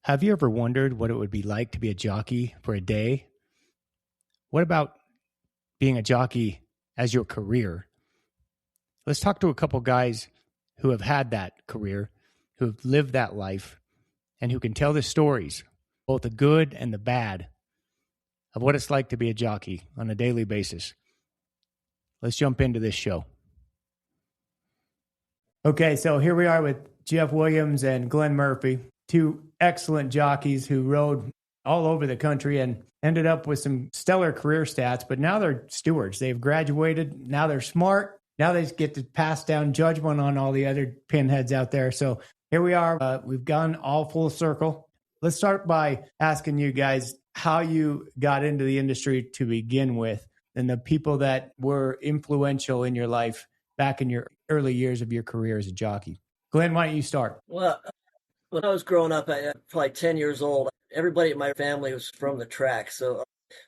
Have you ever wondered what it would be like to be a jockey for a day? What about being a jockey as your career? Let's talk to a couple guys who have had that career, who have lived that life, and who can tell the stories, both the good and the bad, of what it's like to be a jockey on a daily basis. Let's jump into this show. Okay, so here we are with Jeff Williams and Glen Murphy, two excellent jockeys who rode all over the country and ended up with some stellar career stats, but now they're stewards. They've graduated. Now they're smart. Now they get to pass down judgment on all the other pinheads out there. So here we are. We've gone all full circle. Let's start by asking you guys how you got into the industry to begin with and the people that were influential in your life back in your early years of your career as a jockey. Glenn, why don't you start? Well, when I was growing up, I was probably 10 years old. Everybody in my family was from the track. So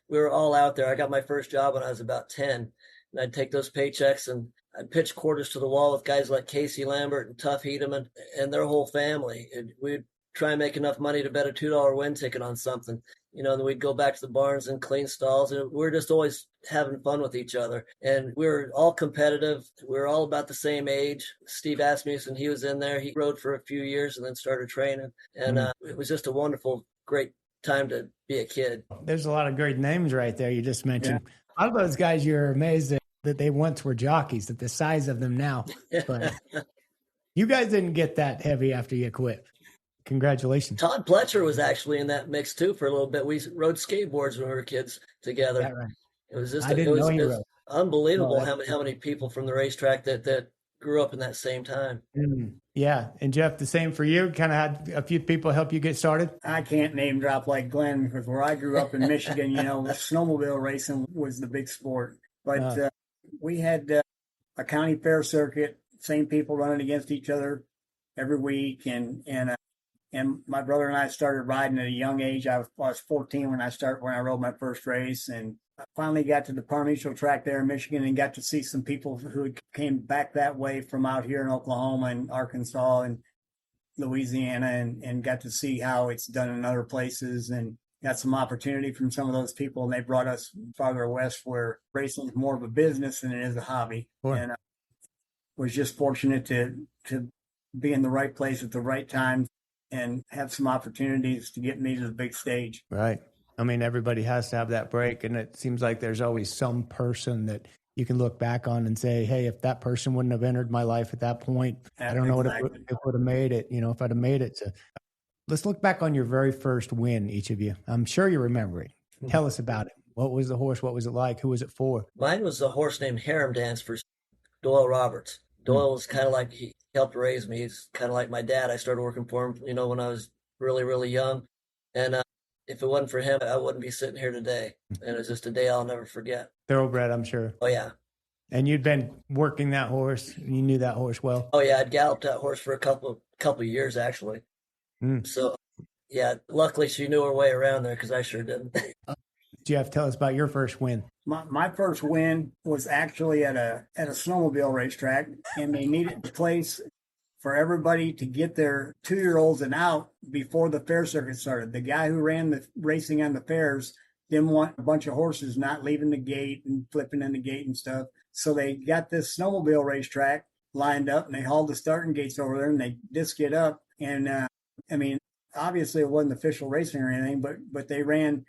we were all out there. I got my first job when I was about 10. And I'd take those paychecks and I'd pitch quarters to the wall with guys like Casey Lambert and Tough Hedeman and their whole family. And we'd try and make enough money to bet a $2 win ticket on something. You know, and then we'd go back to the barns and clean stalls. And we're just always having fun with each other. And we were all competitive. We were all about the same age. Steve Asmussen, he was in there. He rode for a few years and then started training. And it was just a wonderful, great time to be a kid. There's a lot of great names right there you just mentioned. Yeah. A lot of those guys, you're amazed that they once were jockeys, at the size of them now. But you guys didn't get that heavy after you quit. Congratulations. Todd Pletcher was actually in that mix too for a little bit. We rode skateboards when we were kids together. Yeah, right. It was just it was unbelievable how many people from the racetrack that grew up in that same time. Yeah. And Jeff, the same for you? Kind of had a few people help you get started? I can't name drop like Glenn because where I grew up in Michigan, you know, snowmobile racing was the big sport. But we had a county fair circuit, same people running against each other every week. And my brother and I started riding at a young age. I was 14 when I rode my first race, and I finally got to the Parmigiano track there in Michigan and got to see some people who came back that way from out here in Oklahoma and Arkansas and Louisiana, and got to see how it's done in other places and got some opportunity from some of those people. And they brought us farther west where racing is more of a business than it is a hobby. Sure. And I was just fortunate to be in the right place at the right time and have some opportunities to get me to the big stage. Right. I mean, everybody has to have that break. And it seems like there's always some person that you can look back on and say, hey, if that person wouldn't have entered my life at that point, I don't know what it would have made it, you know, if I'd have made it. So let's look back on your very first win, each of you. I'm sure you remember it. Tell us about it. What was the horse? What was it like? Who was it for? Mine was a horse named Harem Dance for Doyle Roberts. Doyle was kind of like, he helped raise me. He's kind of like my dad. I started working for him, you know, when I was really, really young. And if it wasn't for him, I wouldn't be sitting here today. And it's just a day I'll never forget. Thoroughbred, I'm sure. Oh, yeah. And you'd been working that horse. You knew that horse well. Oh, yeah. I'd galloped that horse for a couple of years, actually. So, yeah, luckily she knew her way around there because I sure didn't. Jeff, tell us about your first win. My first win was actually at a snowmobile racetrack, and they needed a place for everybody to get their 2-year-olds and out before the fair circuit started. The guy who ran the racing on the fairs didn't want a bunch of horses not leaving the gate and flipping in the gate and stuff. So they got this snowmobile racetrack lined up, and they hauled the starting gates over there, and they disc it up. And, I mean, obviously it wasn't official racing or anything, but they ran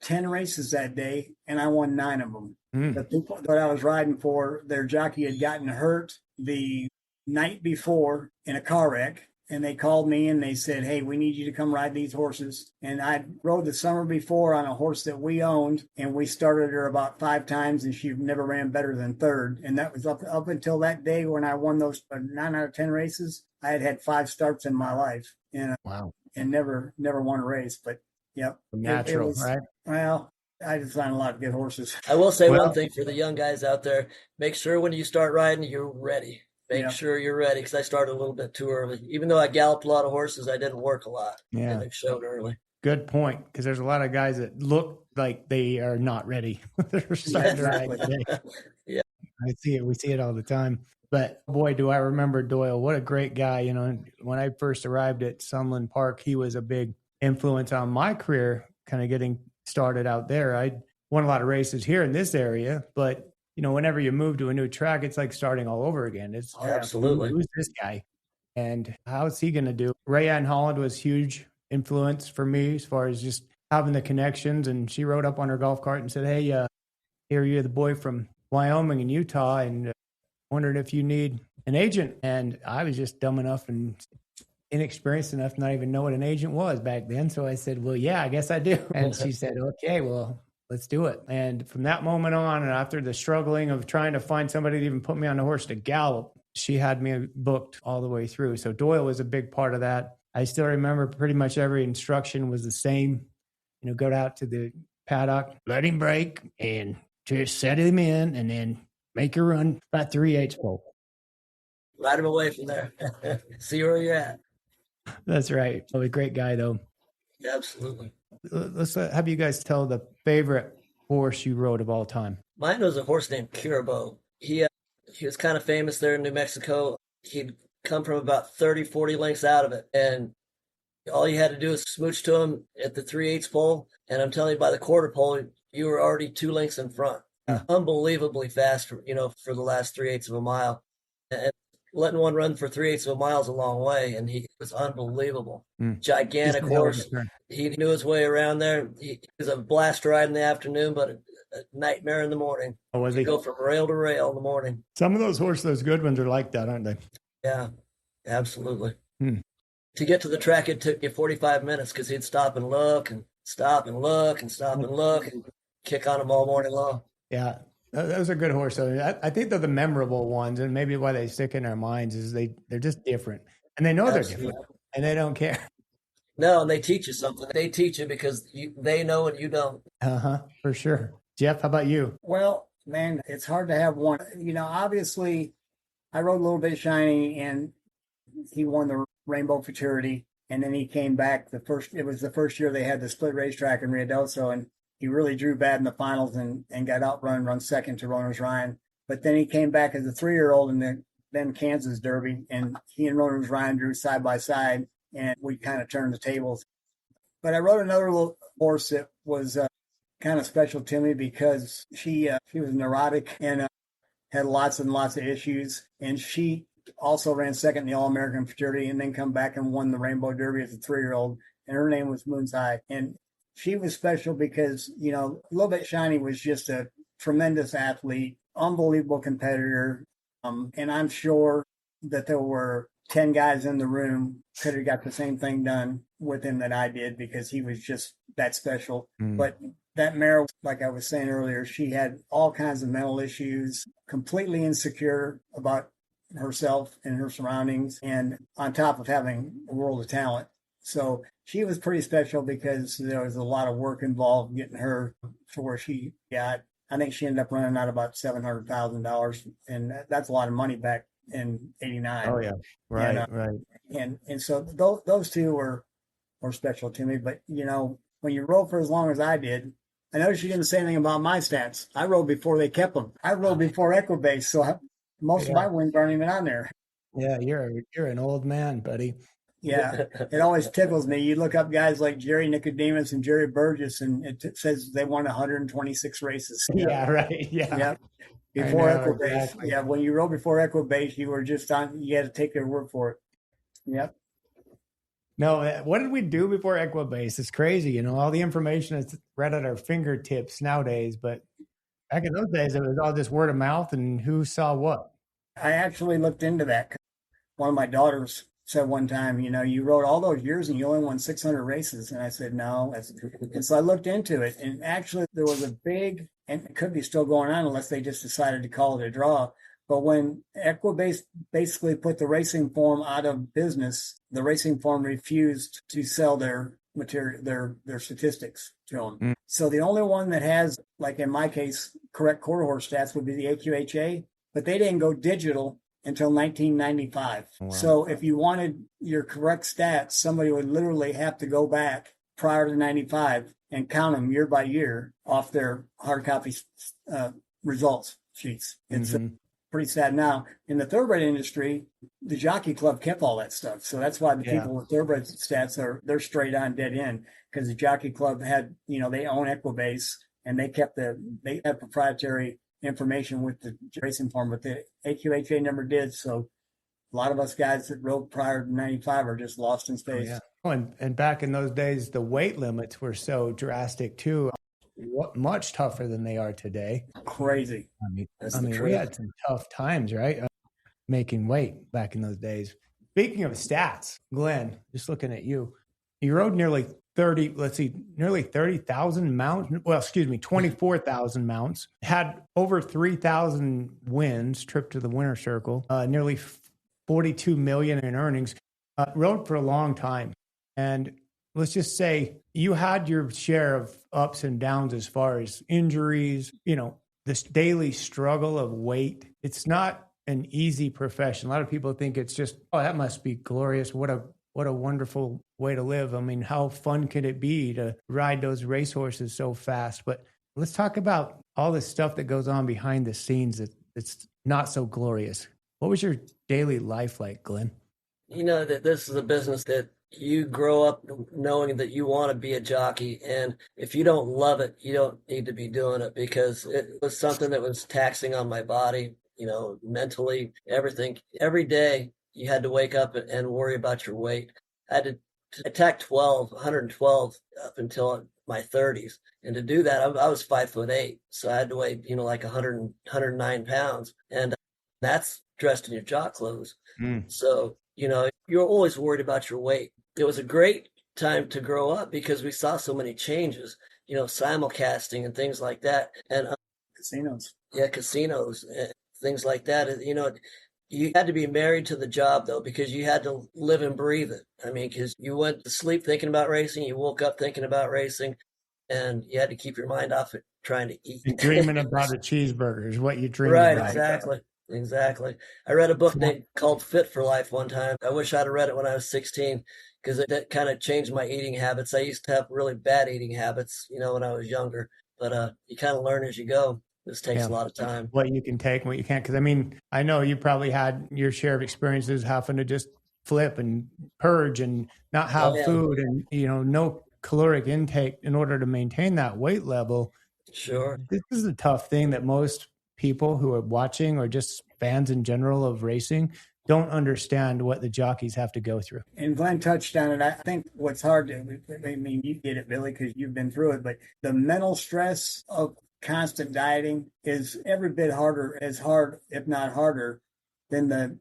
10 races that day, and I won 9 of them. The people that I was riding for, their jockey had gotten hurt the night before in a car wreck, and they called me and they said, hey, we need you to come ride these horses. And I rode the summer before on a horse that we owned, and we started her about 5 times, and she never ran better than third. And that was up until that day when I won those 9 out of 10 races. I had 5 starts in my life, and wow, and never won a race. But yep, natural, right? Well, I just found a lot of good horses. I will say one thing for the young guys out there: make sure when you start riding, you're ready. Make sure you're ready, because I started a little bit too early. Even though I galloped a lot of horses, I didn't work a lot. Yeah, and it showed early. Good point, because there's a lot of guys that look like they are not ready. They're starting to ride today. Yeah, I see it. We see it all the time. But boy, do I remember Doyle. What a great guy. You know, when I first arrived at Sunland Park, he was a big influence on my career, kind of getting started out there. I won a lot of races here in this area, but whenever you move to a new track, it's like starting all over again. It's Absolutely. Who's this guy? And how's he going to do? Rayanne Holland was huge influence for me as far as just having the connections. And she rode up on her golf cart and said, hey, here you're the boy from Wyoming and Utah, and wondered if you need an agent. And I was just dumb enough and inexperienced enough to not even know what an agent was back then. So I said, well, yeah, I guess I do. And she said, okay, well, let's do it. And from that moment on, and after the struggling of trying to find somebody to even put me on the horse to gallop, she had me booked all the way through. So Doyle was a big part of that. I still remember pretty much every instruction was the same. Go out to the paddock, let him break, and just set him in, and then make a run about 3/8 pole. Ride him away from there. See where you're at. That's right. Oh, a great guy, though. Absolutely. Let's have you guys tell the favorite horse you rode of all time. Mine was a horse named Curabo. He was kind of famous there in New Mexico. He'd come from about 30, 40 lengths out of it. And all you had to do was smooch to him at the 3/8 pole. And I'm telling you, by the quarter pole, you were already 2 lengths in front. Unbelievably fast, for the last 3/8 of a mile. And letting one run for 3/8 of a mile is a long way. And he was unbelievable. Gigantic horse. He knew his way around there. He was a blast ride in the afternoon, but a nightmare in the morning. Oh, was he? Go from rail to rail in the morning. Some of those horses, those good ones, are like that, aren't they? Yeah, absolutely. To get to the track, it took you 45 minutes because he'd stop and look and stop and look and stop and look and kick on them all morning long. Yeah, those are good horses. I think they're the memorable ones, and maybe why they stick in our minds is they're just different. And they know they're different, and they don't care. No, and they teach you something. They teach you because they know and you don't. For sure. Jeff, how about you? Well, man, it's hard to have one. Obviously, I rode a little bit shiny, and he won the Rainbow Futurity, and then he came back. It was the first year they had the split racetrack in Ruidoso, and he really drew bad in the finals and got run second to Roner's Ryan. But then he came back as a 3-year-old in the then Kansas Derby, and he and Roner's Ryan drew side by side, and we kind of turned the tables. But I rode another little horse that was kind of special to me because she was neurotic and had lots and lots of issues, and she also ran second in the All-American Futurity and then come back and won the Rainbow Derby as a 3-year-old, and her name was Moon's High. And she was special because, a little bit shiny was just a tremendous athlete, unbelievable competitor. And I'm sure that there were 10 guys in the room could have got the same thing done with him that I did because he was just that special. But that mare, like I was saying earlier, she had all kinds of mental issues, completely insecure about herself and her surroundings, and on top of having a world of talent. So she was pretty special because there was a lot of work involved getting her to where she got. I think she ended up running out about $700,000, and that's a lot of money back in '89. Oh yeah, right, right. And so those two were special to me. But when you rode for as long as I did, I noticed you didn't say anything about my stats. I rode before they kept them. I rode before Equibase, so most of my wins aren't even on there. Yeah, you're an old man, buddy. Yeah, it always tickles me. You look up guys like Jerry Nicodemus and Jerry Burgess, and it says they won 126 races. Yeah, right. Yeah. Yep. Before Equibase. Exactly. Yeah, when you rode before Equibase, you were just you had to take their word for it. Yep. No, what did we do before Equibase? It's crazy, all the information is right at our fingertips nowadays. But back in those days, it was all just word of mouth and who saw what. I actually looked into that. One of my daughters said one time, you rode all those years and you only won 600 races. And I said, no. And so I looked into it. And actually, there was a big, and it could be still going on unless they just decided to call it a draw. But when Equibase basically put the Racing Form out of business, the Racing Form refused to sell their material, their statistics to them. So the only one that has, like in my case, correct quarter horse stats would be the AQHA, but they didn't go digital until 1995. Wow. So if you wanted your correct stats, somebody would literally have to go back prior to 95 and count them year by year off their hard copy results sheets. pretty sad. Now, in the thoroughbred industry, the Jockey Club kept all that stuff. So that's why the people with thoroughbred stats they're straight on dead end, because the Jockey Club had, they own Equibase, and they had proprietary information with the racing form, but the AQHA never did. So a lot of us guys that rode prior to 95 are just lost in space. Oh, yeah. And back in those days, the weight limits were so drastic too. Much tougher than they are today. Crazy. I mean, we had some tough times, right? Making weight back in those days. Speaking of stats, Glenn, just looking at you, you rode nearly 30,000 mounts. Well, 24,000 mounts. Had over 3,000 wins, trip to the winner circle, nearly 42 million in earnings. Rode for a long time. And let's just say you had your share of ups and downs as far as injuries, this daily struggle of weight. It's not an easy profession. A lot of people think it's just, oh, that must be glorious. What a wonderful way to live. I mean, how fun could it be to ride those racehorses so fast? But let's talk about all the stuff that goes on behind the scenes that's not so glorious. What was your daily life like, Glenn? That this is a business that you grow up knowing that you want to be a jockey. And if you don't love it, you don't need to be doing it, because it was something that was taxing on my body, mentally, everything. Every day you had to wake up and worry about your weight. I had to attack 112 up until my 30s. And to do that, I was 5'8". So I had to weigh, like 109 pounds. And that's dressed in your jock clothes. So, you're always worried about your weight. It was a great time to grow up because we saw so many changes, simulcasting and things like that. And casinos. Yeah, casinos and things like that. You had to be married to the job, though, because you had to live and breathe it. I mean, because you went to sleep thinking about racing, you woke up thinking about racing, and you had to keep your mind off it trying to eat. You're dreaming about a cheeseburger is what you dream right, about. Exactly. I read a book called Fit for Life one time. I wish I'd have read it when I was 16, because it kind of changed my eating habits. I used to have really bad eating habits, when I was younger, but you kind of learn as you go. This takes a lot of time. What you can take and what you can't. Because, I mean, I know you probably had your share of experiences having to just flip and purge and not have food and, no caloric intake in order to maintain that weight level. Sure. This is a tough thing that most people who are watching or just fans in general of racing don't understand what the jockeys have to go through. And Glenn touched on it. I think what's hard to, you get it, Billy, because you've been through it, but the mental stress of constant dieting is every bit as hard, if not harder, than the,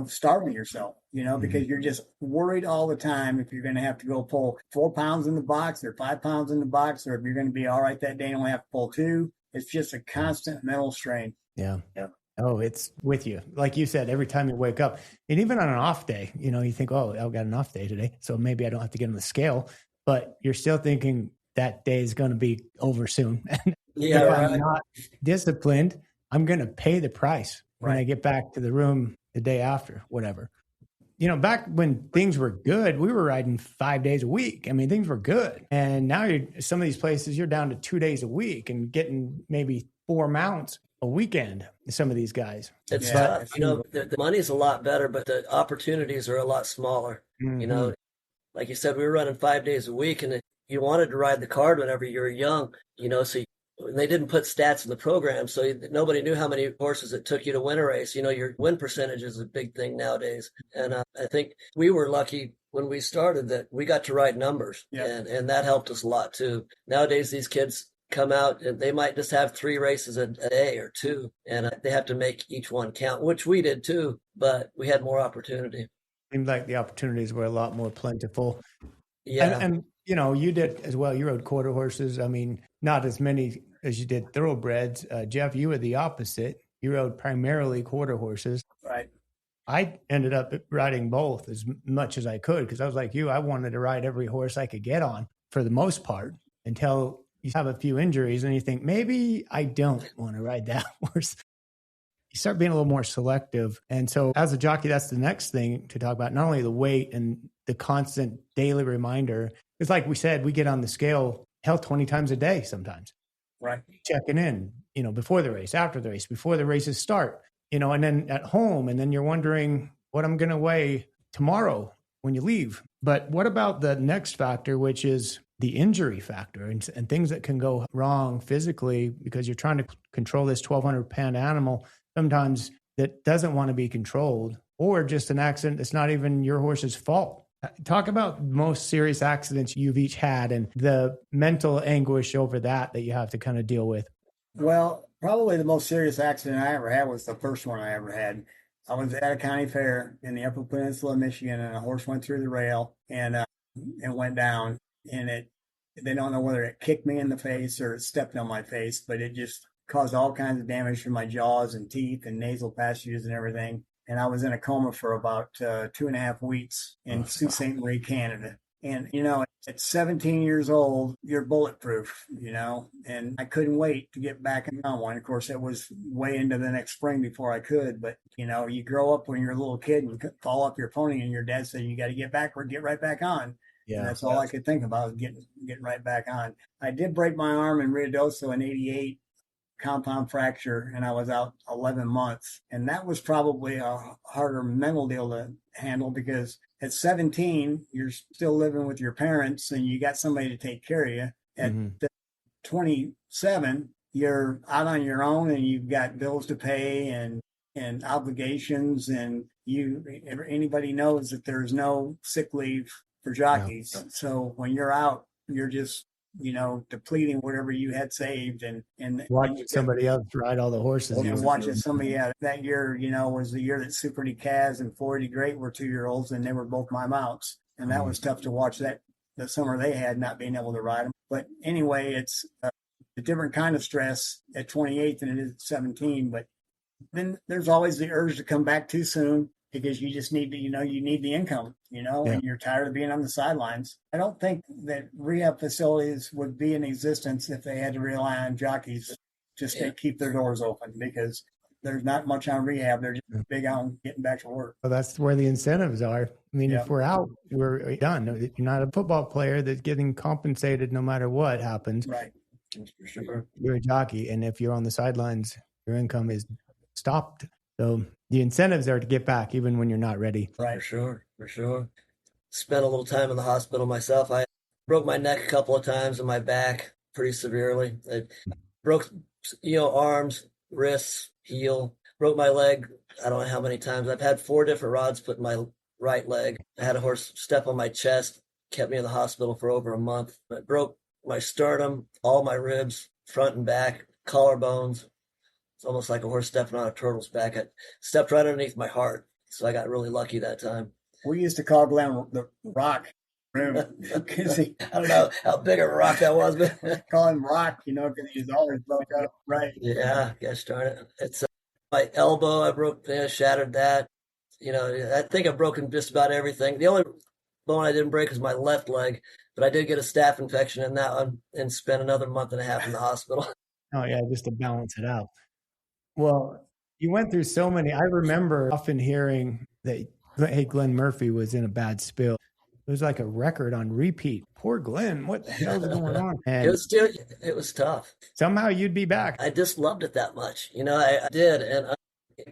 starving yourself, because you're just worried all the time if you're going to have to go pull 4 pounds in the box or 5 pounds in the box, or if you're going to be all right that day and only have to pull 2. It's just a constant mental strain. Yeah. Oh, it's with you. Like you said, every time you wake up, and even on an off day, you think, oh, I've got an off day today, so maybe I don't have to get on the scale, but you're still thinking that day is going to be over soon. Yeah, if I'm not disciplined, I'm going to pay the price when I get back to the room the day after, whatever. Back when things were good, we were riding 5 days a week. I mean, things were good. And now some of these places, you're down to 2 days a week and getting maybe 4 mounts a weekend. Some of these guys. It's tough. The money's a lot better, but the opportunities are a lot smaller. Mm-hmm. Like you said, we were running 5 days a week, and you wanted to ride the card whenever you were young, so they didn't put stats in the program, so nobody knew how many horses it took you to win a race. Your win percentage is a big thing nowadays. And I think we were lucky when we started that we got to ride numbers, and that helped us a lot too. Nowadays, these kids come out and they might just have 3 races a day or 2, and they have to make each one count, which we did too, but we had more opportunity. Seemed like the opportunities were a lot more plentiful. Yeah. And you did as well. You rode quarter horses. I mean, not as many as you did thoroughbreds. Jeff, you were the opposite. You rode primarily quarter horses. Right. I ended up riding both as much as I could because I was like you. I wanted to ride every horse I could get on for the most part until you have a few injuries and you think, maybe I don't want to ride that horse. You start being a little more selective. And so as a jockey, that's the next thing to talk about. Not only the weight and the constant daily reminder. It's like we said, we get on the scale, 20 times a day sometimes. Right. Checking in, before the race, after the race, before the races start. and then at home, and then you're wondering what I'm going to weigh tomorrow when you leave. But what about the next factor, which is the injury factor and things that can go wrong physically because you're trying to control this 1,200-pound animal sometimes that doesn't want to be controlled, or just an accident that's not even your horse's fault. Talk about the most serious accidents you've each had and the mental anguish over that you have to kind of deal with. Well, probably the most serious accident I ever had was the first one I ever had. I was at a county fair in the Upper Peninsula of Michigan, and a horse went through the rail and went down. And they don't know whether it kicked me in the face or it stepped on my face, but it just caused all kinds of damage to my jaws and teeth and nasal passages and everything. And I was in a coma for about 2.5 weeks in Sault Ste. Marie, Canada. And, at 17 years old, you're bulletproof, and I couldn't wait to get back on one. Of course, it was way into the next spring before I could. But, you grow up when you're a little kid and fall off your pony and your dad said, you got to get backward, get right back on. Yeah. And that's all I could think about was getting right back on. I did break my arm in Ruidoso in 88. Compound fracture, and I was out 11 months. And that was probably a harder mental deal to handle because at 17, you're still living with your parents and you got somebody to take care of you. At 27, you're out on your own and you've got bills to pay and obligations, and anybody knows that there's no sick leave for jockeys. Yeah. So when you're out, you're just depleting whatever you had saved and watching somebody else ride all the horses. And watching somebody that year, was the year that Super Decaz and Florida Great were 2-year-olds, and they were both my mounts. And that was tough to watch that the summer they had not being able to ride them. But anyway, it's a different kind of stress at 28 than it is at 17. But then there's always the urge to come back too soon, because you just need to, you need the income, and you're tired of being on the sidelines. I don't think that rehab facilities would be in existence if they had to rely on jockeys just to keep their doors open, because there's not much on rehab. They're just big on getting back to work. Well, that's where the incentives are. I mean, if we're out, we're done. You're not a football player that's getting compensated no matter what happens. Right. For sure. You're a jockey. And if you're on the sidelines, your income is stopped. So the incentives are to get back even when you're not ready. Right. For sure. Spent a little time in the hospital myself. I broke my neck a couple of times and my back pretty severely. I broke, arms, wrists, heel, broke my leg. I don't know how many times. I've had 4 different rods put in my right leg. I had a horse step on my chest, kept me in the hospital for over a month. I broke my sternum, all my ribs, front and back, collarbones. It's almost like a horse stepping on a turtle's back. I stepped right underneath my heart, so I got really lucky that time. We used to call Glen the Rock. I don't know how big of a rock that was, but call him Rock, because he was always broke up. Right. Yeah, gosh darn it. It's my elbow. I broke, shattered that. I think I've broken just about everything. The only bone I didn't break was my left leg, but I did get a staph infection in that one and spent another month and a half in the hospital. Oh yeah, just to balance it out. Well, you went through so many. I remember often hearing that, hey, Glen Murphy was in a bad spill. It was like a record on repeat. Poor Glen, what the hell is going on? And it was tough. Somehow you'd be back. I just loved it that much. I did, and I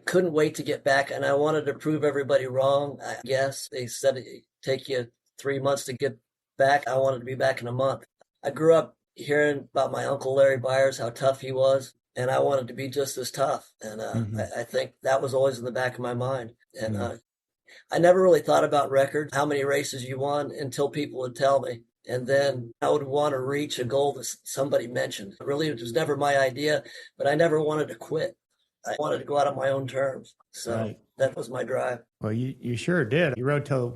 couldn't wait to get back, and I wanted to prove everybody wrong, I guess. They said it'd take you 3 months to get back. I wanted to be back in a month. I grew up hearing about my uncle Larry Byers, how tough he was. And I wanted to be just as tough. And I think that was always in the back of my mind. And I never really thought about records, how many races you won, until people would tell me. And then I would want to reach a goal that somebody mentioned. Really, it was never my idea, but I never wanted to quit. I wanted to go out on my own terms. So that was my drive. Well, you sure did. You rode till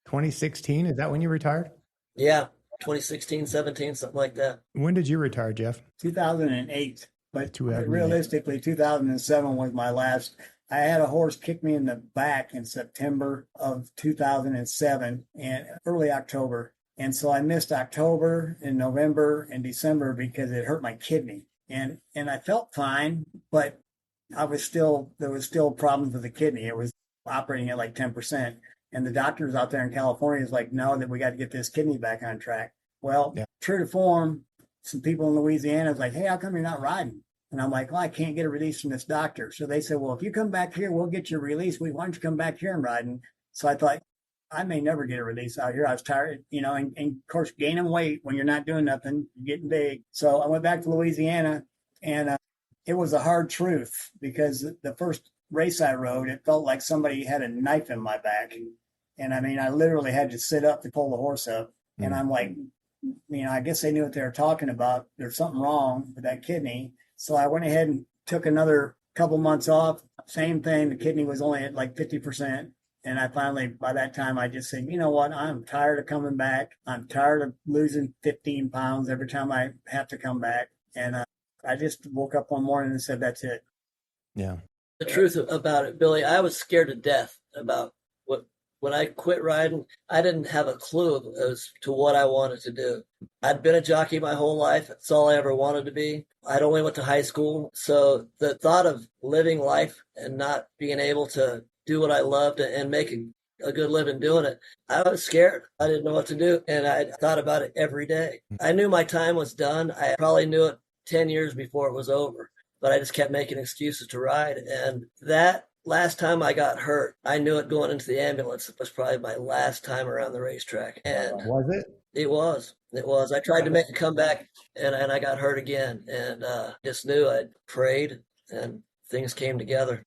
2016. Is that when you retired? Yeah, 2016, 17, something like that. When did you retire, Jeff? 2008. But realistically, 2007 was my last. I had a horse kick me in the back in September of 2007 and early October. And so I missed October and November and December because it hurt my kidney. And I felt fine, but there was still problems with the kidney. It was operating at like 10%. And the doctors out there in California is like, no, that we got to get this kidney back on track. Well, true to form, some people in Louisiana is like, hey, how come you're not riding? And I'm like, well, I can't get a release from this doctor. So they said, well, if you come back here, we'll get your release. Why don't you come back here and ride? And so I thought, I may never get a release out here. I was tired, and of course, gaining weight when you're not doing nothing, you're getting big. So I went back to Louisiana, and it was a hard truth because the first race I rode, it felt like somebody had a knife in my back. And I mean, I literally had to sit up to pull the horse up. And I'm like, I guess they knew what they were talking about. There's something wrong with that kidney. So I went ahead and took another couple months off. Same thing. The kidney was only at like 50%. And I finally, by that time, I just said, you know what? I'm tired of coming back. I'm tired of losing 15 pounds every time I have to come back. And I just woke up one morning and said, that's it. Yeah. The truth about it, Billy, I was scared to death about when I quit riding. I didn't have a clue as to what I wanted to do. I'd been a jockey my whole life. That's all I ever wanted to be. I'd only went to high school. So the thought of living life and not being able to do what I loved and make a good living doing it, I was scared. I didn't know what to do. And I thought about it every day. I knew my time was done. I probably knew it 10 years before it was over, but I just kept making excuses to ride. And that last time I got hurt, I knew it going into the ambulance. It was probably my last time around the racetrack. And was it? It was. I tried to make a comeback and I got hurt again. And just knew I prayed and things came together.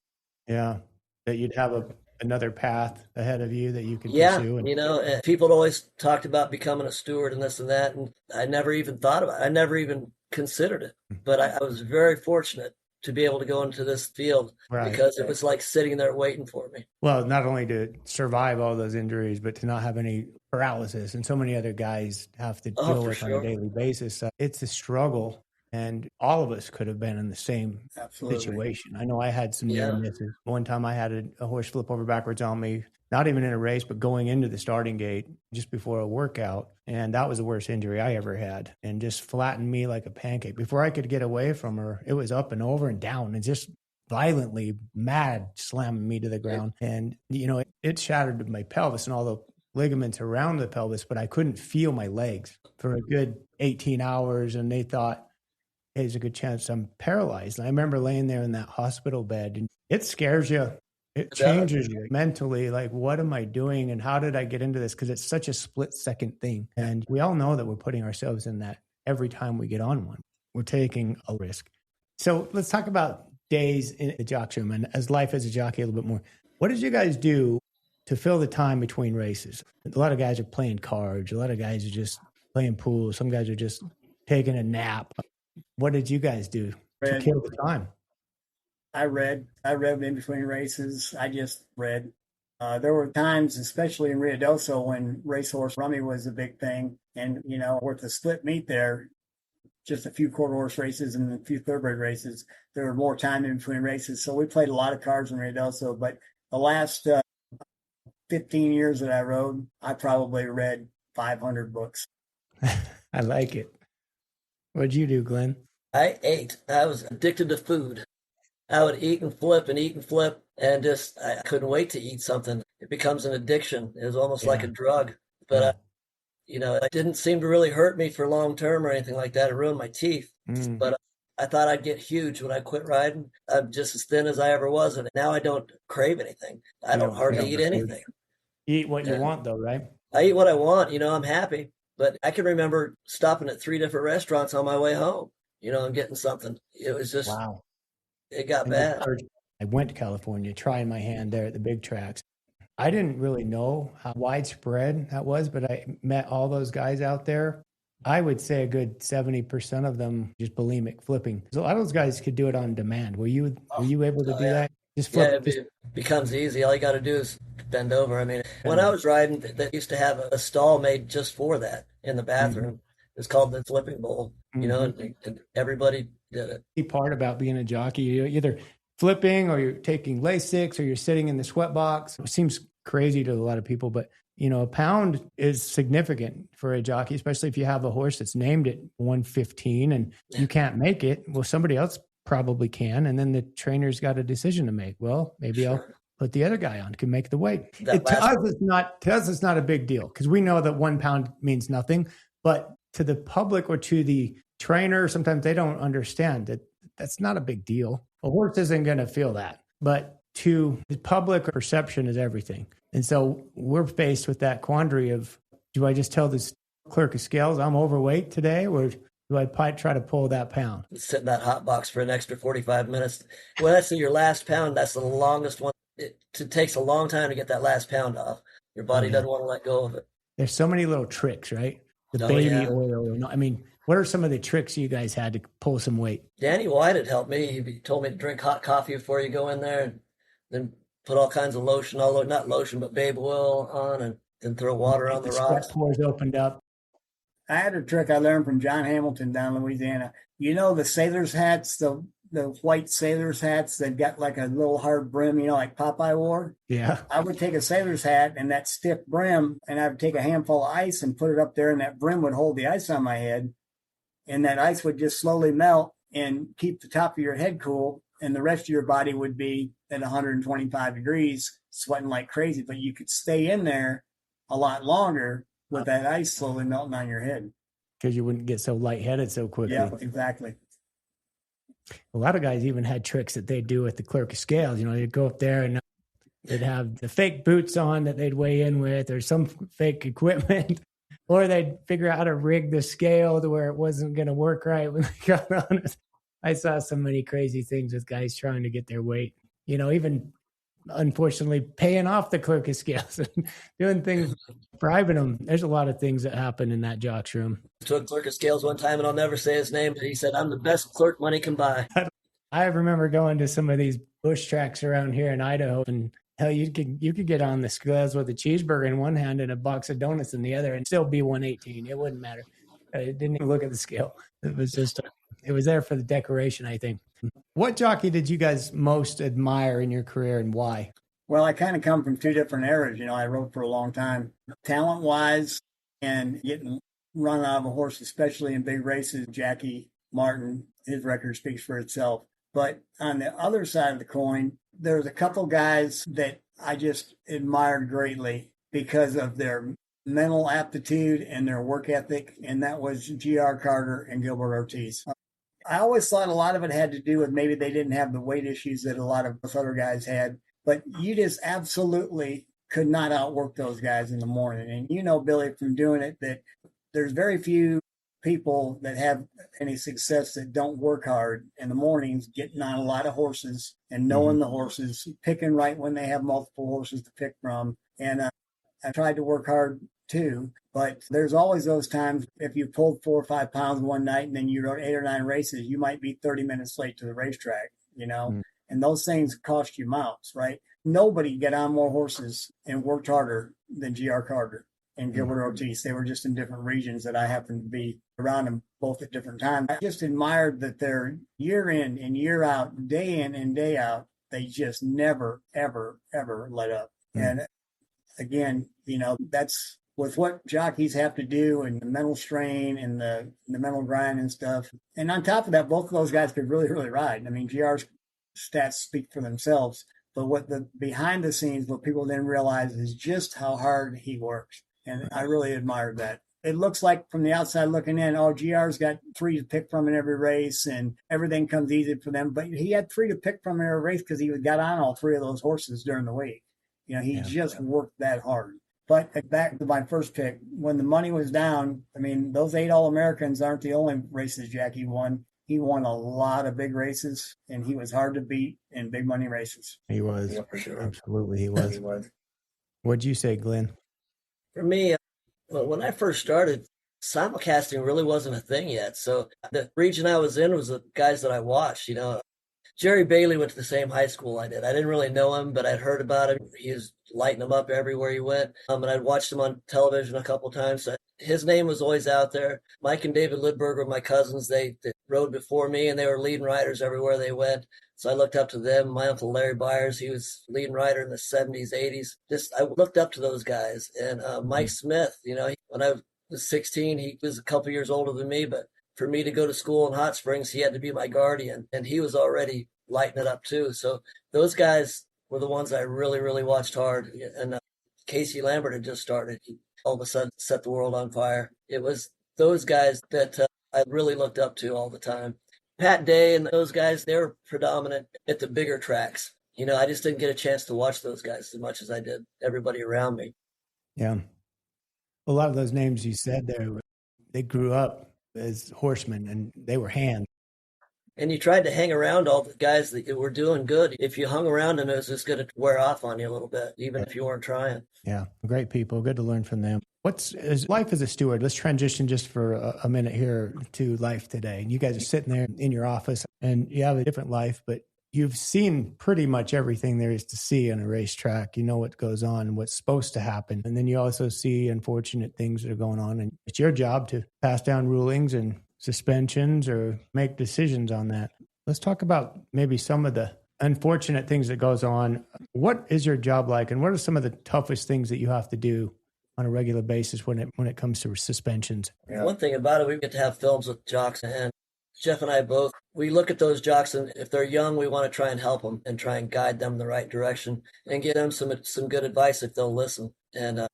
Yeah. That you'd have another path ahead of you that you could pursue. And people had always talked about becoming a steward and this and that. And I never even thought about it. I never even considered it. But I was very fortunate to be able to go into this field because it was like sitting there waiting for me. Well, not only to survive all those injuries, but to not have any paralysis. And so many other guys have to deal with on a daily basis. It's a struggle. And all of us could have been in the same situation. I know I had some near misses. One time I had a horse flip over backwards on me, not even in a race, but going into the starting gate just before a workout. And that was the worst injury I ever had, and just flattened me like a pancake. Before I could get away from her, it was up and over and down and just violently mad slamming me to the ground. And, it shattered my pelvis and all the ligaments around the pelvis, but I couldn't feel my legs for a good 18 hours. And they thought, hey, there's a good chance I'm paralyzed. And I remember laying there in that hospital bed, and it scares you. It changes you mentally. Like, what am I doing? And how did I get into this? Because it's such a split second thing. And we all know that we're putting ourselves in that every time we get on one. We're taking a risk. So let's talk about days in the jockey room and as life as a jockey a little bit more. What did you guys do to fill the time between races? A lot of guys are playing cards. A lot of guys are just playing pool. Some guys are just taking a nap. What did you guys do to kill the time? I read in between races. I just read. There were times, especially in Ruidoso, when racehorse rummy was a big thing. And, with the split meet there, just a few quarter horse races and a few thoroughbred races, there were more time in between races. So we played a lot of cards in Ruidoso. But the last 15 years that I rode, I probably read 500 books. I like it. What'd you do, Glenn? I ate. I was addicted to food. I would eat and flip and just, I couldn't wait to eat something. It becomes an addiction. It was almost like a drug. But, it didn't seem to really hurt me for long term or anything like that. It ruined my teeth. But I thought I'd get huge when I quit riding. I'm just as thin as I ever was. And now I don't crave anything. I don't hardly eat anything. You eat what you want, though, right? I eat what I want. I'm happy. But I can remember stopping at 3 different restaurants on my way home, and getting something. It was just, wow. It got bad. I went to California, trying my hand there at the big tracks. I didn't really know how widespread that was, but I met all those guys out there. I would say a good 70% of them just bulimic flipping. So a lot of those guys could do it on demand. Were you able to do that? Just flip. It becomes easy. All you got to do is bend over. I mean, when I was riding, they used to have a stall made just for that in the bathroom. It's called the flipping bowl, and everybody did it. The part about being a jockey, you're either flipping or you're taking Lasix or you're sitting in the sweat box. It seems crazy to a lot of people, but a pound is significant for a jockey, especially if you have a horse that's named at 115 and you can't make it. Well, somebody else probably can. And then the trainer's got a decision to make. Well, maybe I'll put the other guy on, can make the weight. To us, it's not a big deal because we know that 1 pound means nothing, but to the public or to the trainer, sometimes they don't understand that that's not a big deal. A horse isn't going to feel that. But to the public, perception is everything. And so we're faced with that quandary of, do I just tell this clerk of scales I'm overweight today, or do I try to pull that pound? Sit in that hot box for an extra 45 minutes. Well, that's your last pound. That's the longest one. It takes a long time to get that last pound off. Your body doesn't want to let go of it. There's so many little tricks, right? The baby oil. I mean, what are some of the tricks you guys had to pull some weight? Danny White had helped me. He told me to drink hot coffee before you go in there, and then put all kinds of lotion, not lotion, but baby oil on, and then throw water on the rocks. Sweat pores opened up. I had a trick I learned from John Hamilton down in Louisiana. You know the sailor's hats, the white sailor's hats that got like a little hard brim, like Popeye wore? Yeah. I would take a sailor's hat and that stiff brim, and I would take a handful of ice and put it up there, and that brim would hold the ice on my head, and that ice would just slowly melt and keep the top of your head cool, and the rest of your body would be at 125 degrees, sweating like crazy, but you could stay in there a lot longer with that ice slowly melting on your head. Because you wouldn't get so lightheaded so quickly. Yeah, exactly. A lot of guys even had tricks that they'd do with the clerk of scales. They'd go up there and they'd have the fake boots on that they'd weigh in with, or some fake equipment, or they'd figure out how to rig the scale to where it wasn't going to work right when they got on it. I saw so many crazy things with guys trying to get their weight, even unfortunately paying off the clerk of scales and doing things, bribing them. There's a lot of things that happen in that jock's room. To a clerk of scales one time, and I'll never say his name, but he said, "I'm the best clerk money can buy." I remember going to some of these bush tracks around here in Idaho, and hell, you could get on the scales with a cheeseburger in one hand and a box of donuts in the other and still be 118. It wouldn't matter. It didn't even look at the scale. It was just, it was there for the decoration, I think. What jockey did you guys most admire in your career, and why? Well, I kind of come from two different eras. I rode for a long time. Talent-wise and getting run out of a horse, especially in big races, Jackie Martin, his record speaks for itself. But on the other side of the coin, there's a couple guys that I just admired greatly because of their mental aptitude and their work ethic, and that was G.R. Carter and Gilbert Ortiz. I always thought a lot of it had to do with maybe they didn't have the weight issues that a lot of us other guys had, but you just absolutely could not outwork those guys in the morning. And Billy, from doing it, that there's very few people that have any success that don't work hard in the mornings, getting on a lot of horses and knowing the horses, picking right when they have multiple horses to pick from. And I tried to work hard too, but there's always those times if you pulled 4 or 5 pounds one night and then you rode 8 or 9 races, you might be 30 minutes late to the racetrack, and those things cost you mounts, right? Nobody got on more horses and worked harder than G.R. Carter and Gilbert Ortiz. They were just in different regions that I happened to be around them both at different times. I just admired that they're year in and year out, day in and day out, they just never, ever, ever let up. And again, that's with what jockeys have to do and the mental strain and the mental grind and stuff. And on top of that, both of those guys could really, really ride. I mean, GR's stats speak for themselves, but what the behind the scenes, what people didn't realize is just how hard he works. And I really admired that. It looks like from the outside looking in, GR's got 3 to pick from in every race and everything comes easy for them. But he had 3 to pick from in every race because he got on all 3 of those horses during the week. He just worked that hard. But back to my first pick, when the money was down, I mean, those 8 All-Americans aren't the only races Jackie won. He won a lot of big races, and he was hard to beat in big money races. He was. Yeah, for sure. Absolutely, he was. What'd you say, Glenn? For me, when I first started, simulcasting really wasn't a thing yet. So the region I was in was the guys that I watched, Jerry Bailey went to the same high school I did. I didn't really know him, but I'd heard about him. He was lighting them up everywhere he went. And I'd watched him on television a couple times. So his name was always out there. Mike and David Lidberg were my cousins. They rode before me, and they were leading riders everywhere they went. So I looked up to them. My uncle Larry Byers, he was leading rider in the 70s, 80s. I looked up to those guys. And Mike Smith, when I was 16, he was a couple years older than me, but for me to go to school in Hot Springs, he had to be my guardian, and he was already lighting it up too. So those guys were the ones I really, really watched hard. And Casey Lambert had just started. He all of a sudden set the world on fire. It was those guys that I really looked up to all the time. Pat Day and those guys, they were predominant at the bigger tracks. I just didn't get a chance to watch those guys as much as I did everybody around me. Yeah. A lot of those names you said there, they grew up as horsemen and they were hands. And you tried to hang around all the guys that were doing good. If you hung around them, it was just going to wear off on you a little bit, even if you weren't trying. Yeah, great people. Good to learn from them. Is life as a steward? Let's transition just for a minute here to life today. And you guys are sitting there in your office and you have a different life, but you've seen pretty much everything there is to see on a racetrack. You know what goes on and what's supposed to happen. And then you also see unfortunate things that are going on. And it's your job to pass down rulings and suspensions or make decisions on that. Let's talk about maybe some of the unfortunate things that goes on. What is your job like, and what are some of the toughest things that you have to do on a regular basis when it comes to suspensions? Yeah. One thing about it, we get to have films with jocks, and Jeff and I both, we look at those jocks, and if they're young, we want to try and help them and try and guide them in the right direction and give them some good advice if they'll listen. And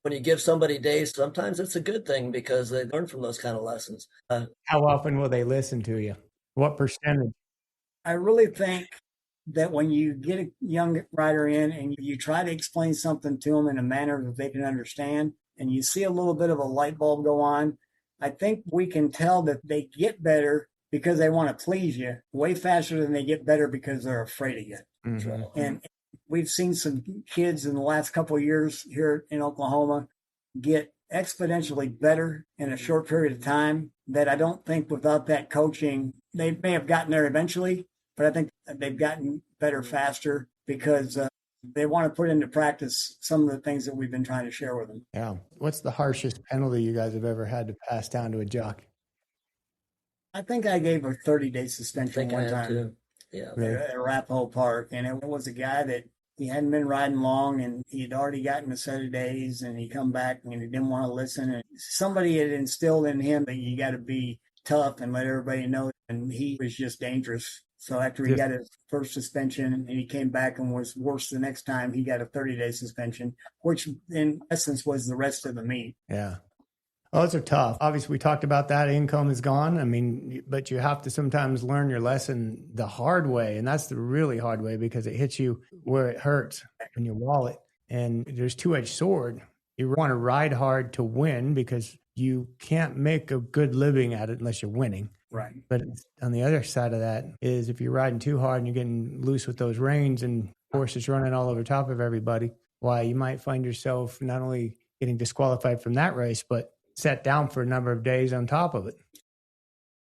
when you give somebody days, sometimes it's a good thing because they learn from those kind of lessons. How often will they listen to you? What percentage? I really think that when you get a young rider in and you try to explain something to them in a manner that they can understand, and you see a little bit of a light bulb go on, I think we can tell that they get better because they want to please you way faster than they get better because they're afraid of you. Mm-hmm. And we've seen some kids in the last couple of years here in Oklahoma get exponentially better in a short period of time that I don't think without that coaching, they may have gotten there eventually, but I think they've gotten better faster because they want to put into practice some of the things that we've been trying to share with them. Yeah. What's the harshest penalty you guys have ever had to pass down to a jockey? I think I gave a 30-day suspension one time. Too. Yeah. At Arapahoe Park. And it was a guy that he hadn't been riding long and he'd already gotten a set of days and he come back and he didn't want to listen. And somebody had instilled in him that you got to be tough and let everybody know. And he was just dangerous. So after he got his first suspension and he came back and was worse the next time, he got a 30-day suspension, which in essence was the rest of the meet. Yeah. Oh, those are tough. Obviously, we talked about that. Income is gone. I mean, but you have to sometimes learn your lesson the hard way. And that's the really hard way because it hits you where it hurts in your wallet. And there's a two-edged sword. You want to ride hard to win because you can't make a good living at it unless you're winning. Right. But on the other side of that is if you're riding too hard and you're getting loose with those reins and horses running all over top of everybody, why you might find yourself not only getting disqualified from that race, but set down for a number of days on top of it.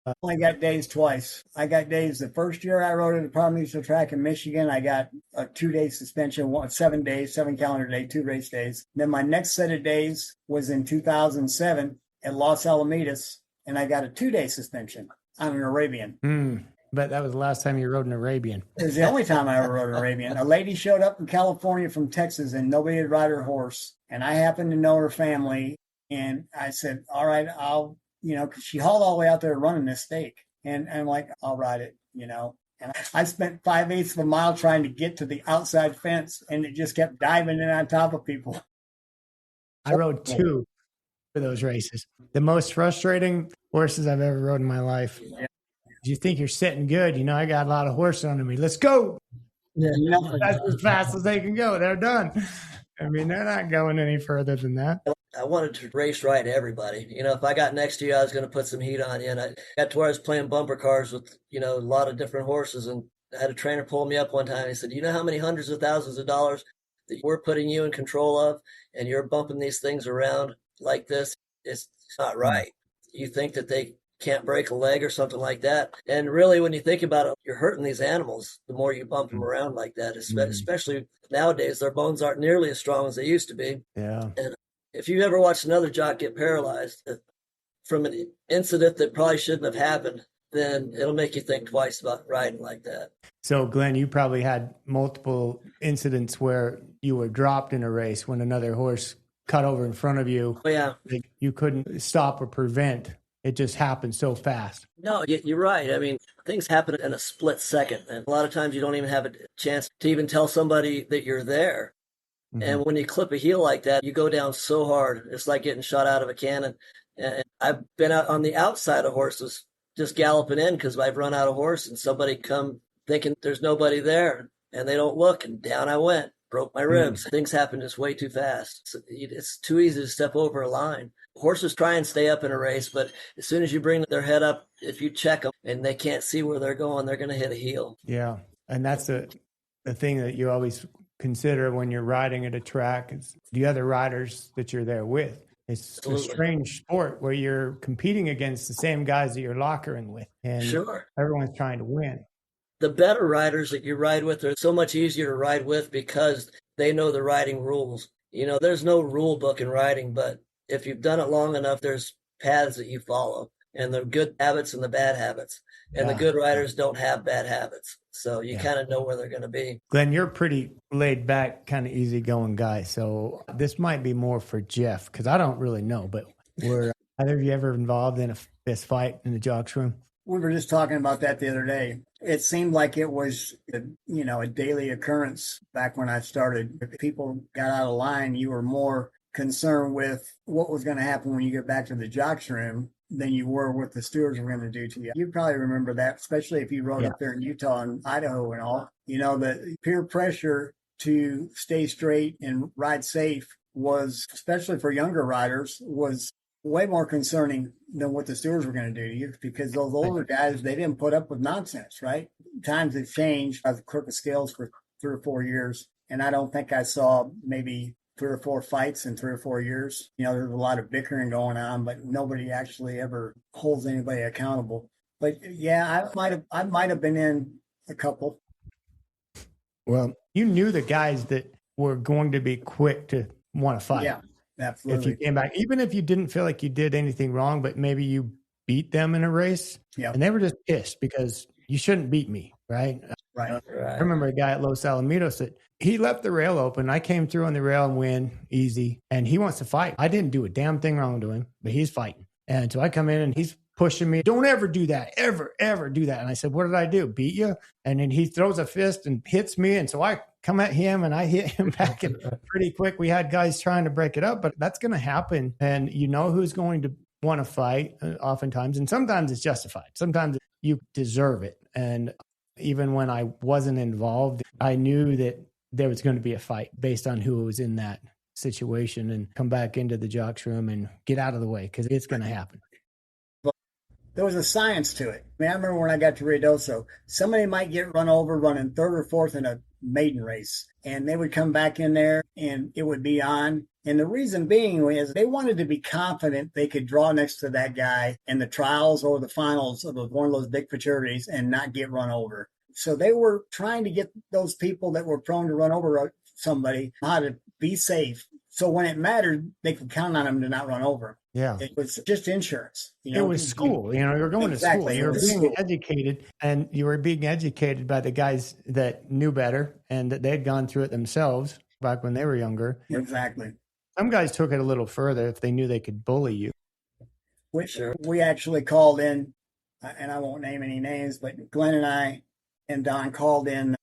I only got days twice. I got days the first year I rode at the Provincial track in Michigan. I got a 2-day suspension, 7 days, 7 calendar day, 2 race days. Then my next set of days was in 2007 at Los Alamitos, and I got a 2-day suspension on an Arabian. But that was the last time you rode an Arabian. It was the only time I ever rode an Arabian. A lady showed up in California from Texas, and nobody had ride her horse. And I happened to know her family. And I said, all right, I'll, because she hauled all the way out there running this stake. And I'm like, I'll ride it, And I spent 5/8 of a mile trying to get to the outside fence, and it just kept diving in on top of people. I rode 2 for those races. The most frustrating horses I've ever rode in my life. Yeah. You think you're sitting good. I got a lot of horses under me. Let's go. Yeah, That's as fast as they can go. They're done. I mean, they're not going any further than that. I wanted to race right to everybody. If I got next to you, I was going to put some heat on you. And I got to where I was playing bumper cars with, a lot of different horses. And I had a trainer pull me up one time. He said, you know how many hundreds of thousands of dollars that we're putting you in control of, and you're bumping these things around like this? It's not right. You think that they can't break a leg or something like that. And really, when you think about it, you're hurting these animals the more you bump them around like that, especially nowadays. Their bones aren't nearly as strong as they used to be. Yeah. And if you ever watched another jock get paralyzed from an incident that probably shouldn't have happened, then it'll make you think twice about riding like that. So, Glenn, you probably had multiple incidents where you were dropped in a race when another horse cut over in front of you. Oh, yeah. You couldn't stop or prevent. It just happened so fast. No, you're right. I mean, things happen in a split second. And a lot of times you don't even have a chance to even tell somebody that you're there. Mm-hmm. And when you clip a heel like that, you go down so hard. It's like getting shot out of a cannon. And I've been out on the outside of horses just galloping in because I've run out of horse and somebody come thinking there's nobody there and they don't look and down I went, broke my ribs. Things happen just way too fast. It's too easy to step over a line. Horses try and stay up in a race, but as soon as you bring their head up, if you check them and they can't see where they're going, they're going to hit a heel. Yeah. And that's the thing that you always consider when you're riding at a track is the other riders that you're there with. It's Absolutely. a strange sport where you're competing against the same guys that you're lockering with. And Sure. everyone's trying to win. The better riders that you ride with are so much easier to ride with because they know the riding rules. There's no rule book in riding, but if you've done it long enough, there's paths that you follow and the good habits and the bad habits. And the good riders don't have bad habits. So you kind of know where they're going to be. Glenn, you're a pretty laid back, kind of easygoing guy. So this might be more for Jeff because I don't really know, but were either of you ever involved in a fist fight in the jocks room? We were just talking about that the other day. It seemed like it was, a daily occurrence back when I started. If people got out of line, you were more concerned with what was going to happen when you get back to the jocks room than you were what the stewards were going to do to you. You probably remember that, especially if you rode up there in Utah and Idaho and all. The peer pressure to stay straight and ride safe was, especially for younger riders, was way more concerning than what the stewards were going to do to you because those older guys, they didn't put up with nonsense, right? Times have changed. I was a clerk of scales for 3 or 4 years, and I don't think I saw maybe 3 or 4 fights in 3 or 4 years. There's a lot of bickering going on, but nobody actually ever holds anybody accountable. But yeah, I might have been in a couple. Well, you knew the guys that were going to be quick to want to fight. Yeah, absolutely. If you came back, even if you didn't feel like you did anything wrong, but maybe you beat them in a race, and they were just pissed because you shouldn't beat me, right? Right. I remember a guy at Los Alamitos that he left the rail open. I came through on the rail and win easy, and he wants to fight. I didn't do a damn thing wrong to him, but he's fighting. And so I come in and he's pushing me. Don't ever do that. Ever do that. And I said, what did I do? Beat you? And then he throws a fist and hits me. And so I come at him and I hit him back and pretty quick. We had guys trying to break it up, but that's going to happen. And you know who's going to want to fight oftentimes. And sometimes it's justified. Sometimes you deserve it. And even when I wasn't involved, I knew that there was going to be a fight based on who was in that situation and come back into the jocks room and get out of the way because it's going to happen. There was a science to it. I remember when I got to Ruidoso, somebody might get run over running 3rd or 4th in a maiden race, and they would come back in there and it would be on. And the reason being was they wanted to be confident they could draw next to that guy in the trials or the finals of one of those big futurities and not get run over. So they were trying to get those people that were prone to run over somebody how to be safe. So when it mattered, they could count on them to not run over. Yeah. It was just insurance. It was school. You were going to school. You were being educated, and you were being educated by the guys that knew better and that they'd gone through it themselves back when they were younger. Exactly. Some guys took it a little further if they knew they could bully you. We actually called in, and I won't name any names, but Glen and I and Don called in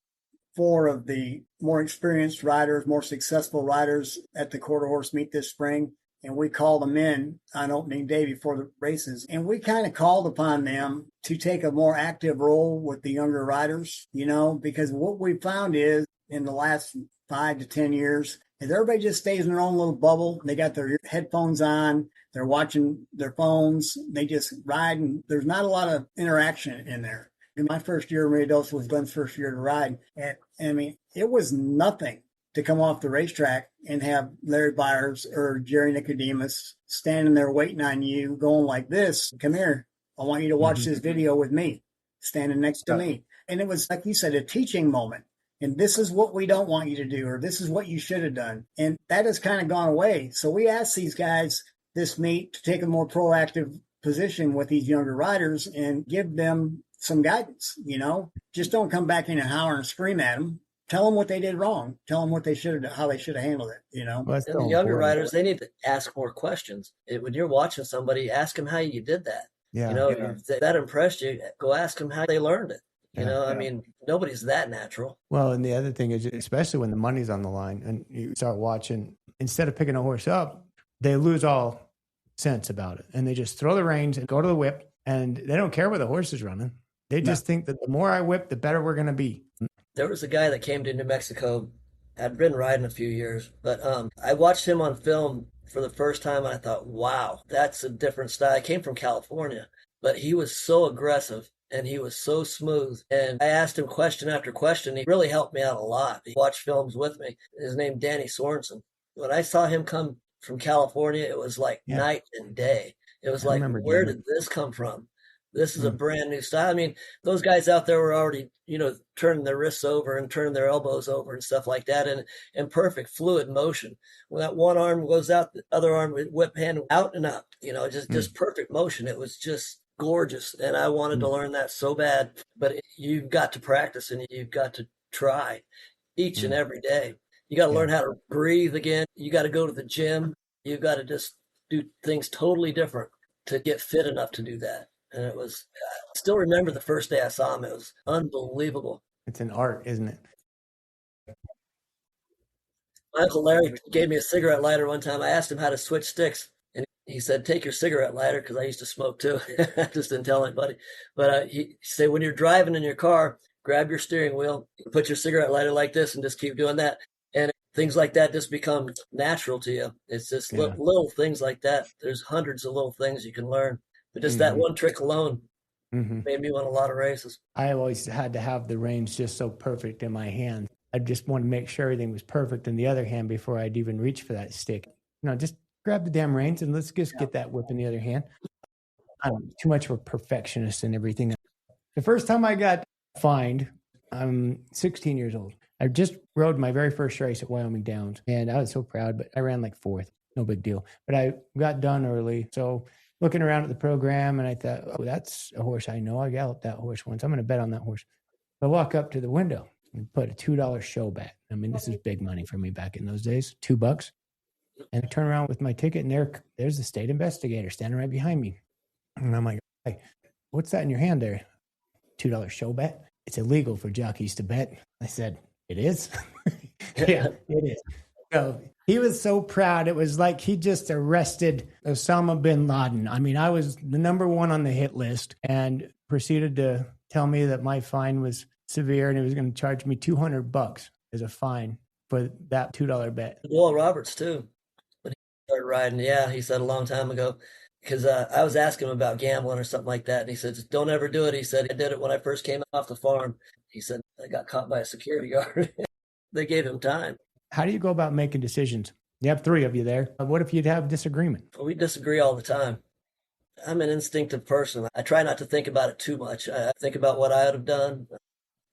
4 of the more experienced riders, more successful riders at the quarter horse meet this spring. And we called them in on opening day before the races. And we kind of called upon them to take a more active role with the younger riders, because what we found is in the last 5 to 10 years, is everybody just stays in their own little bubble. They got their headphones on. They're watching their phones. They just ride. And there's not a lot of interaction in there. In my first year in Ruidoso was Glen's first year to ride. And I mean, it was nothing to come off the racetrack and have Larry Byers or Jerry Nicodemus standing there waiting on you, going like this, come here, I want you to watch this video with me, standing next to me. And it was, like you said, a teaching moment. And this is what we don't want you to do, or this is what you should have done. And that has kind of gone away. So we asked these guys this meet to take a more proactive position with these younger riders and give them some guidance, just don't come back in and holler and scream at them. Tell them what they did wrong. Tell them what they should have, how they should have handled it. Well, and the younger riders, they need to ask more questions. When you're watching somebody, ask them how you did that. Yeah. If that impressed you, go ask them how they learned it. I mean, nobody's that natural. Well, and the other thing is, especially when the money's on the line and you start watching, instead of picking a horse up, they lose all sense about it. And they just throw the reins and go to the whip and they don't care where the horse is running. They just think that the more I whip, the better we're going to be. There was a guy that came to New Mexico. I'd been riding a few years, but I watched him on film for the first time, and I thought, wow, that's a different style. I came from California, but he was so aggressive and he was so smooth. And I asked him question after question. He really helped me out a lot. He watched films with me. His name Danny Sorensen. When I saw him come from California, it was like night and day. It was like, where did this come from? This is a brand new style. I mean, those guys out there were already, turning their wrists over and turning their elbows over and stuff like that, and perfect fluid motion. When that one arm goes out, the other arm would whip hand out and up. Just perfect motion. It was just gorgeous, and I wanted to learn that so bad. But you've got to practice, and you've got to try each and every day. You got to learn how to breathe again. You got to go to the gym. You've got to just do things totally different to get fit enough to do that. And I still remember the first day I saw him. It was unbelievable. It's an art, isn't it? My Uncle Larry gave me a cigarette lighter one time. I asked him how to switch sticks. And he said, take your cigarette lighter, because I used to smoke too. I just didn't tell anybody. But he said, when you're driving in your car, grab your steering wheel, put your cigarette lighter like this, and just keep doing that. And things like that just become natural to you. It's just little things like that. There's hundreds of little things you can learn. But just that one trick alone made me win a lot of races. I always had to have the reins just so perfect in my hand. I just wanted to make sure everything was perfect in the other hand before I'd even reach for that stick. Just grab the damn reins and let's just get that whip in the other hand. I'm too much of a perfectionist and everything. The first time I got fined, I'm 16 years old. I just rode my very first race at Wyoming Downs, and I was so proud, but I ran like fourth. No big deal. But I got done early, so looking around at the program, and I thought, oh, that's a horse I know. I galloped that horse once. I'm going to bet on that horse. I walk up to the window and put a $2 show bet. I mean, this is big money for me back in those days, $2. And I turn around with my ticket, and there's the state investigator standing right behind me. And I'm like, hey, what's that in your hand there? $2 show bet? It's illegal for jockeys to bet. I said, it is? Yeah, it is. So he was so proud. It was like he just arrested Osama bin Laden. I mean, I was the number one on the hit list, and proceeded to tell me that my fine was severe and he was going to charge me $200 as a fine for that $2 bet. Will Roberts too, when he started riding. Yeah, he said a long time ago, because I was asking him about gambling or something like that, and he said, just don't ever do it. He said, I did it when I first came off the farm. He said, I got caught by a security guard. They gave him time. How do you go about making decisions? You have three of you there. What if you'd have disagreement? Well, we disagree all the time. I'm an instinctive person. I try not to think about it too much. I think about what I would have done.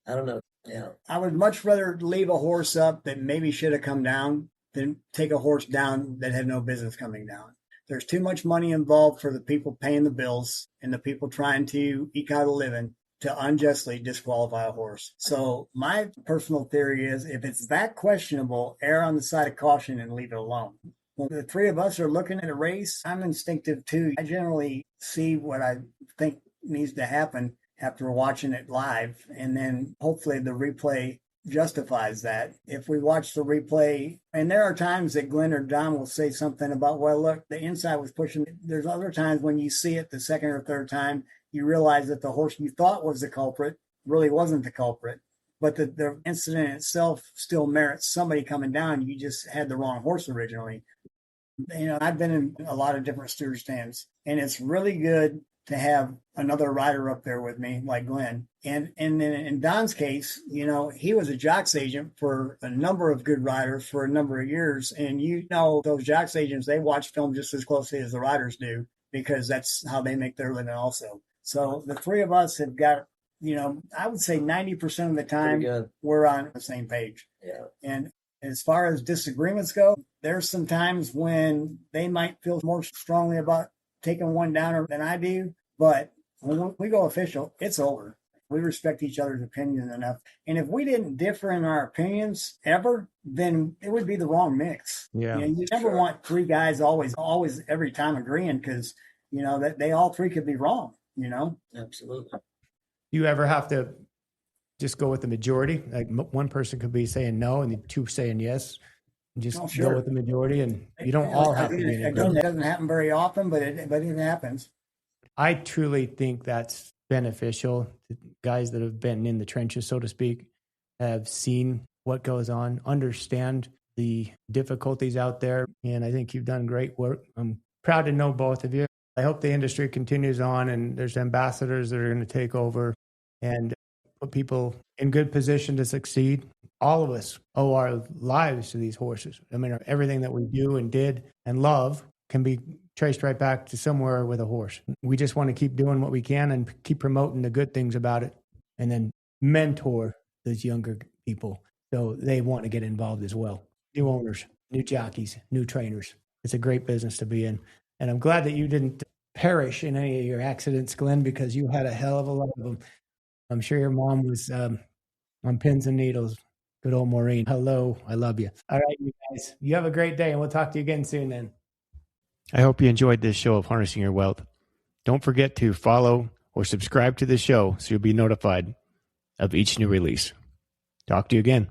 I don't know. Yeah. I would much rather leave a horse up that maybe should have come down than take a horse down that had no business coming down. There's too much money involved for the people paying the bills and the people trying to eke out a living to unjustly disqualify a horse. So my personal theory is, if it's that questionable, err on the side of caution and leave it alone. When the three of us are looking at a race, I'm instinctive too. I generally see what I think needs to happen after watching it live, and then hopefully the replay justifies that. If we watch the replay, and there are times that Glen or Don will say something about, well, look, the inside was pushing. There's other times when you see it the second or third time, you realize that the horse you thought was the culprit really wasn't the culprit. But the incident itself still merits somebody coming down. You just had the wrong horse originally. I've been in a lot of different steward stands, and it's really good to have another rider up there with me, like Glen. And in Don's case, he was a jocks agent for a number of good riders for a number of years. And those jocks agents, they watch film just as closely as the riders do, because that's how they make their living also. So the three of us have got, I would say 90% of the time we're on the same page. Yeah. And as far as disagreements go, there's some times when they might feel more strongly about taking one down than I do. But when we go official, it's over. We respect each other's opinion enough. And if we didn't differ in our opinions ever, then it would be the wrong mix. Yeah. You never want three guys always every time agreeing, because, that they all three could be wrong. Absolutely. You ever have to just go with the majority? Like one person could be saying no and the two saying yes. Just go with the majority, and you don't all have to be in it. It doesn't happen very often, but it happens. I truly think that's beneficial. The guys that have been in the trenches, so to speak, have seen what goes on, understand the difficulties out there. And I think you've done great work. I'm proud to know both of you. I hope the industry continues on and there's ambassadors that are going to take over and put people in good position to succeed. All of us owe our lives to these horses. I mean, everything that we do and did and love can be traced right back to somewhere with a horse. We just want to keep doing what we can and keep promoting the good things about it and then mentor those younger people so they want to get involved as well. New owners, new jockeys, new trainers. It's a great business to be in. And I'm glad that you didn't perish in any of your accidents, Glenn, because you had a hell of a lot of them. I'm sure your mom was on pins and needles. Good old Maureen. Hello. I love you. All right, you guys. You have a great day, and we'll talk to you again soon then. I hope you enjoyed this show of Harnessing Your Wealth. Don't forget to follow or subscribe to the show so you'll be notified of each new release. Talk to you again.